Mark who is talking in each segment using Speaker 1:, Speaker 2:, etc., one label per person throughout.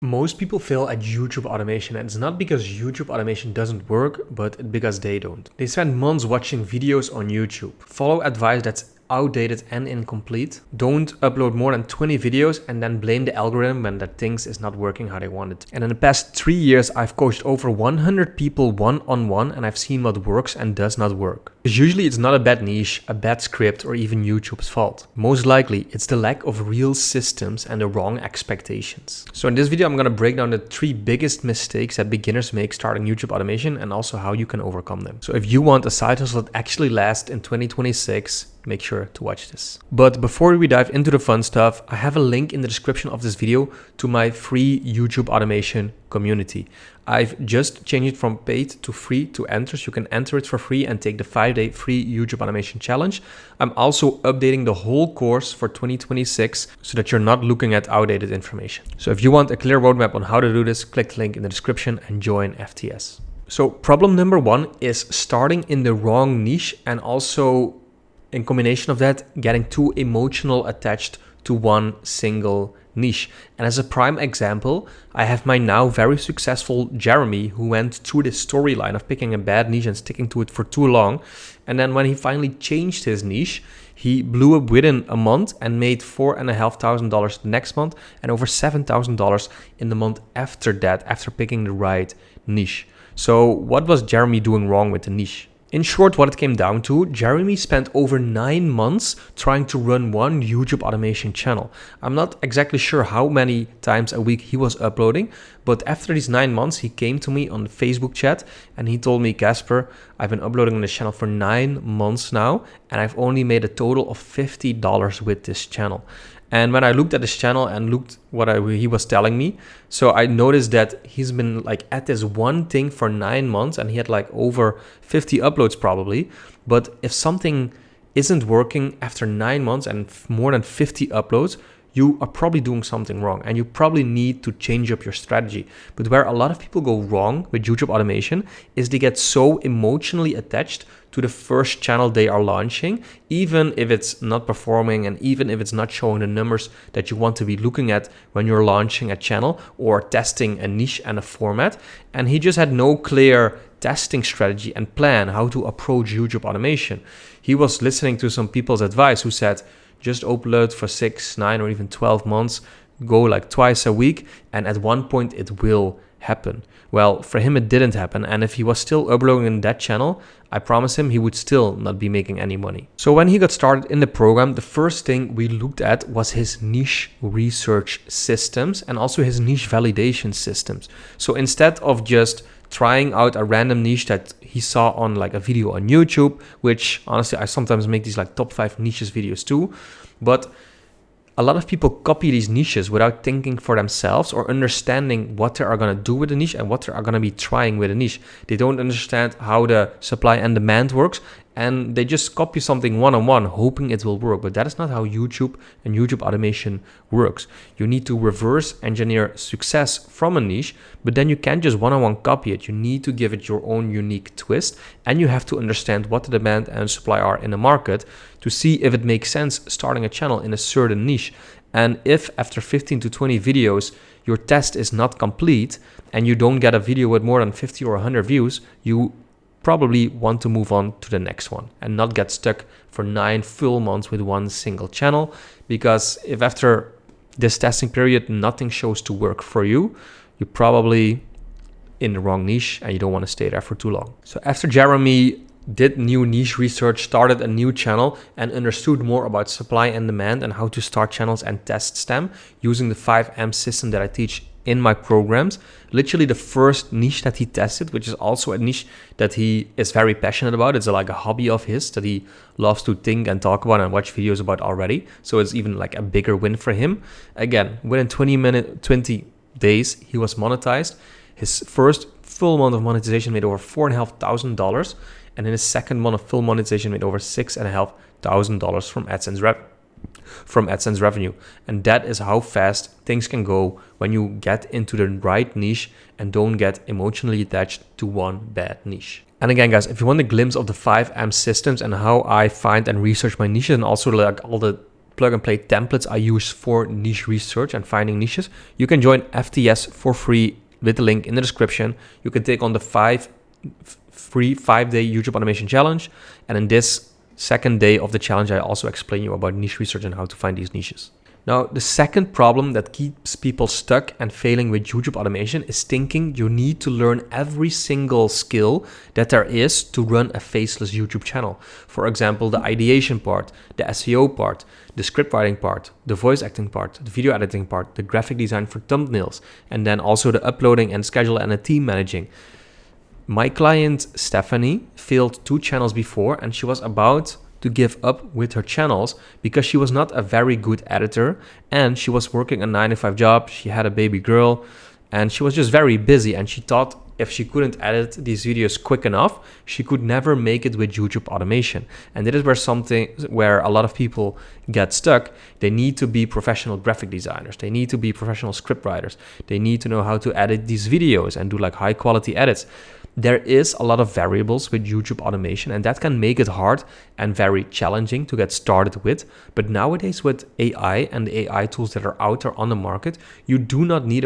Speaker 1: Most people fail at YouTube automation, and it's not because YouTube automation doesn't work, but because they don't. They spend months watching videos on YouTube, follow advice that's outdated and incomplete, don't upload more than 20 videos, and then blame the algorithm when that things is not working how they want it. And in the past 3 years, I've coached over 100 people one-on-one, and I've seen what works and does not work. Because usually it's not a bad niche, a bad script, or even YouTube's fault. Most likely, it's the lack of real systems and the wrong expectations. So in this video, I'm going to break down the 3 biggest mistakes that beginners make starting YouTube automation and also how you can overcome them. So if you want a side hustle that actually lasts in 2026, make sure to watch this. But before we dive into the fun stuff, I have a link in the description of this video to my free YouTube automation community. I've just changed it from paid to free to enter, so you can enter it for free and take the 5-day free YouTube automation challenge. I'm also updating the whole course for 2026 so that you're not looking at outdated information. So if you want a clear roadmap on how to do this, click the link in the description and join FTS. So problem number 1 is starting in the wrong niche, and also in combination of that, getting too emotional attached to one single niche. And as a prime example, I have my now very successful Jeremy, who went through this storyline of picking a bad niche and sticking to it for too long. And then when he finally changed his niche, he blew up within a month and made $4,500 the next month and over $7,000 in the month after that, after picking the right niche. So what was Jeremy doing wrong with the niche? In short, what it came down to, Jeremy spent over 9 months trying to run one YouTube automation channel. I'm not exactly sure how many times a week he was uploading, but after these 9 months, he came to me on the Facebook chat and he told me, Casper, I've been uploading on this channel for 9 months now, and I've only made a total of $50 with this channel. And when I looked at his channel and looked what he was telling me, so I noticed that he's been like at this one thing for 9 months and he had like over 50 uploads probably. But if something isn't working after 9 months and more than 50 uploads, you are probably doing something wrong and you probably need to change up your strategy. But where a lot of people go wrong with YouTube automation is they get so emotionally attached to the first channel they are launching, even if it's not performing and even if it's not showing the numbers that you want to be looking at when you're launching a channel or testing a niche and a format. And he just had no clear testing strategy and plan how to approach YouTube automation. He was listening to some people's advice who said, just upload for 6, 9, or even 12 months, go like twice a week, and at one point it will happen. Well, for him it didn't happen, and if he was still uploading in that channel, I promise him he would still not be making any money. So when he got started in the program, the first thing we looked at was his niche research systems and also his niche validation systems. So instead of just trying out a random niche that he saw on like a video on YouTube, which honestly, I sometimes make these like top 5 niches videos too, but a lot of people copy these niches without thinking for themselves or understanding what they are going to do with the niche and what they are going to be trying with a niche. They don't understand how the supply and demand works, and they just copy something one-on-one, hoping it will work. But that is not how YouTube and YouTube automation works. You need to reverse engineer success from a niche, but then you can't just one-on-one copy it. You need to give it your own unique twist, and you have to understand what the demand and supply are in the market to see if it makes sense starting a channel in a certain niche. And if after 15 to 20 videos, your test is not complete and you don't get a video with more than 50 or 100 views, you probably want to move on to the next one and not get stuck for 9 full months with one single channel. Because if after this testing period, nothing shows to work for you, you're probably in the wrong niche and you don't want to stay there for too long. So after Jeremy did new niche research, started a new channel, and understood more about supply and demand and how to start channels and test them using the 5M system that I teach in my programs. Literally the first niche that he tested, which is also a niche that he is very passionate about. It's like a hobby of his that he loves to think and talk about and watch videos about already. So it's even like a bigger win for him. Again, within 20 days, he was monetized. His first full month of monetization made over $4,500. And in his second month of full monetization, made over $6,500 from AdSense revenue. And that is how fast things can go when you get into the right niche and don't get emotionally attached to one bad niche. And again, guys, if you want a glimpse of the 5M systems and how I find and research my niches and also like all the plug and play templates I use for niche research and finding niches. You can join FTS for free with the link in the description. You can take on the free 5-day YouTube automation challenge. And in this second day of the challenge, I also explain you about niche research and how to find these niches. Now, the second problem that keeps people stuck and failing with YouTube automation is thinking you need to learn every single skill that there is to run a faceless YouTube channel. For example, the ideation part, the SEO part, the script writing part, the voice acting part, the video editing part, the graphic design for thumbnails, and then also the uploading and schedule and the team managing. My client Stephanie failed 2 channels before, and she was about to give up with her channels because she was not a very good editor and she was working a 9-to-5 job. She had a baby girl and she was just very busy, and she thought if she couldn't edit these videos quick enough, she could never make it with YouTube automation. And that is where a lot of people get stuck. They need to be professional graphic designers. They need to be professional script writers. They need to know how to edit these videos and do like high quality edits. There is a lot of variables with YouTube automation, and that can make it hard and very challenging to get started with. But nowadays with AI and the AI tools that are out there on the market, you do not need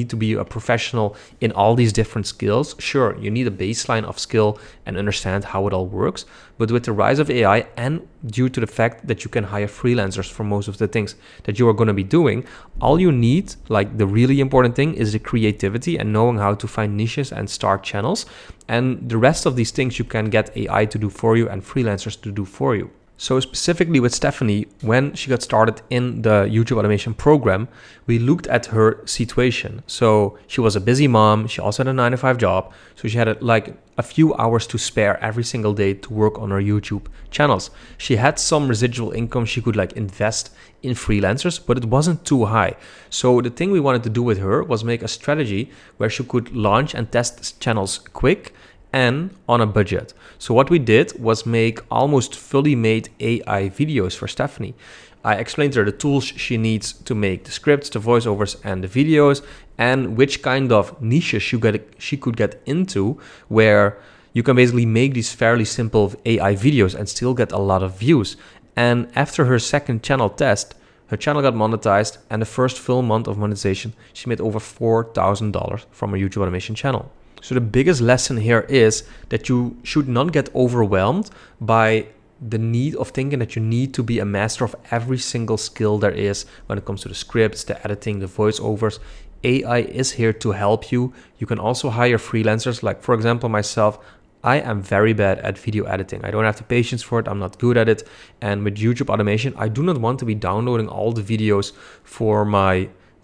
Speaker 1: to be a professional in all these different skills. Sure, you need a baseline of skill and understand how it all works. But with the rise of AI and due to the fact that you can hire freelancers for most of the things that you are going to be doing, all you need, like the really important thing, is the creativity and knowing how to find niches and start channels. And the rest of these things you can get AI to do for you and freelancers to do for you. So specifically with Stephanie, when she got started in the YouTube automation program, we looked at her situation. So she was a busy mom. She also had a 9-to-5 job. So she had like a few hours to spare every single day to work on her YouTube channels. She had some residual income she could like invest in freelancers, but it wasn't too high. So the thing we wanted to do with her was make a strategy where she could launch and test channels quick and on a budget. So what we did was make almost fully made AI videos for Stephanie. I explained to her the tools she needs to make the scripts, the voiceovers, and the videos, and which kind of niches she could get into, where you can basically make these fairly simple AI videos and still get a lot of views. And after her second channel test, her channel got monetized, and the first full month of monetization, she made over $4,000 from her YouTube automation channel. So the biggest lesson here is that you should not get overwhelmed by the need of thinking that you need to be a master of every single skill there is when it comes to the scripts, the editing, the voiceovers. AI is here to help you. You can also hire freelancers. Like for example, myself, I am very bad at video editing. I don't have the patience for it. I'm not good at it. And with YouTube automation, I do not want to be downloading all the videos for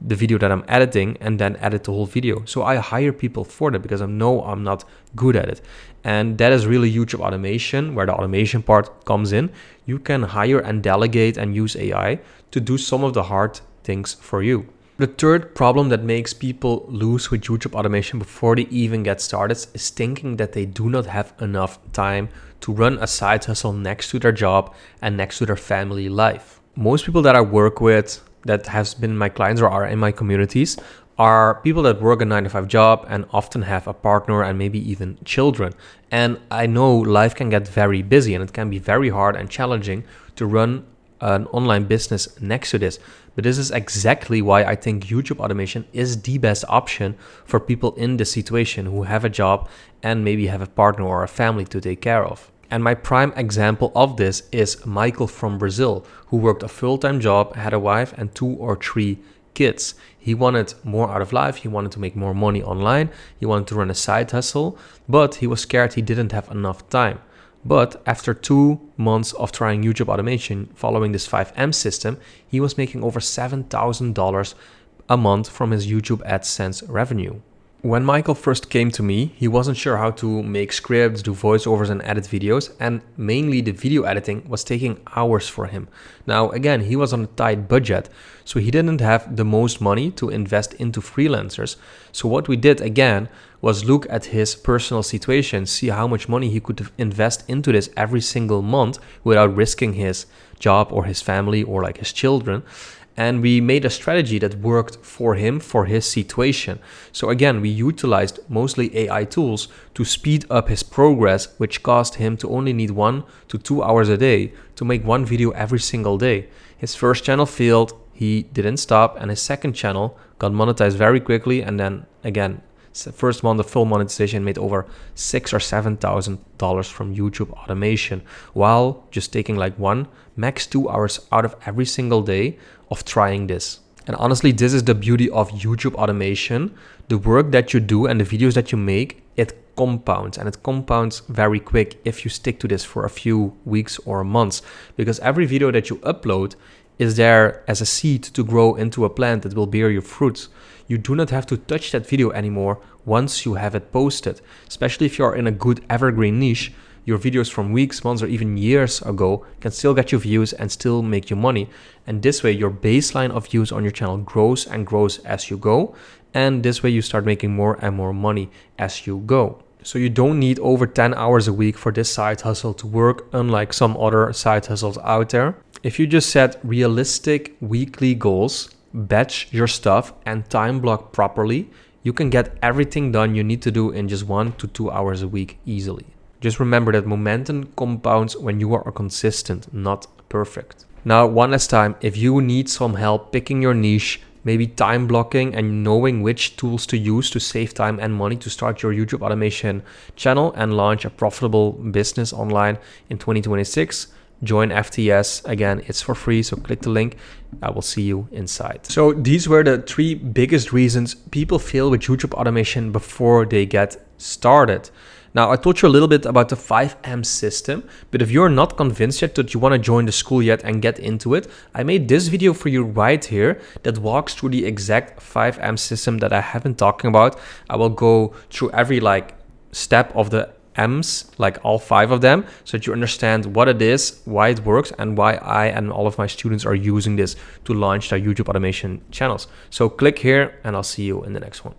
Speaker 1: the video that I'm editing and then edit the whole video. So I hire people for that because I know I'm not good at it. And that is really YouTube automation, where the automation part comes in. You can hire and delegate and use AI to do some of the hard things for you. The third problem that makes people lose with YouTube automation before they even get started is thinking that they do not have enough time to run a side hustle next to their job and next to their family life. Most people that I work with that has been my clients or are in my communities are people that work a 9-to-5 job and often have a partner and maybe even children. And I know life can get very busy and it can be very hard and challenging to run an online business next to this. But this is exactly why I think YouTube automation is the best option for people in this situation who have a job and maybe have a partner or a family to take care of. And my prime example of this is Maykol from Brazil, who worked a full-time job, had a wife and 2 or 3 kids. He wanted more out of life. He wanted to make more money online. He wanted to run a side hustle, but he was scared he didn't have enough time. But after 2 months of trying YouTube automation, following this 5M system, he was making over $7,000 a month from his YouTube AdSense revenue. When Maykol first came to me, he wasn't sure how to make scripts, do voiceovers and edit videos, and mainly the video editing was taking hours for him. Now again, he was on a tight budget, so he didn't have the most money to invest into freelancers. So what we did again was look at his personal situation, see how much money he could invest into this every single month without risking his job or his family or like his children. and we made a strategy that worked for him, for his situation. So again, we utilized mostly AI tools to speed up his progress, which caused him to only need 1 to 2 hours a day to make one video every single day. His first channel failed, he didn't stop, and his second channel got monetized very quickly, and then again, first month of full monetization, made over $6,000 or $7,000 from YouTube automation, while just taking like 1, max 2 hours out of every single day of trying this. And honestly, this is the beauty of YouTube automation. The work that you do and the videos that you make, it compounds, and it compounds very quick if you stick to this for a few weeks or months, because every video that you upload is there as a seed to grow into a plant that will bear your fruits. You do not have to touch that video anymore once you have it posted, especially if you're in a good evergreen niche. Your videos from weeks, months, or even years ago can still get you views and still make you money. And this way, your baseline of views on your channel grows and grows as you go. And this way, you start making more and more money as you go. So you don't need over 10 hours a week for this side hustle to work, unlike some other side hustles out there. If you just set realistic weekly goals, batch your stuff, and time block properly, you can get everything done you need to do in just 1 to 2 hours a week easily. Just remember that momentum compounds when you are consistent, not perfect. Now, one last time, if you need some help picking your niche, maybe time blocking and knowing which tools to use to save time and money to start your YouTube automation channel and launch a profitable business online in 2026, join FTS. Again, it's for free, so click the link. I will see you inside. So these were the 3 biggest reasons people fail with YouTube automation before they get started. Now, I told you a little bit about the 5M system, but if you're not convinced yet that you want to join the school yet and get into it, I made this video for you right here that walks through the exact 5M system that I have been talking about. I will go through every step of the M's, all 5 of them, so that you understand what it is, why it works, and why I and all of my students are using this to launch their YouTube automation channels. So click here and I'll see you in the next one.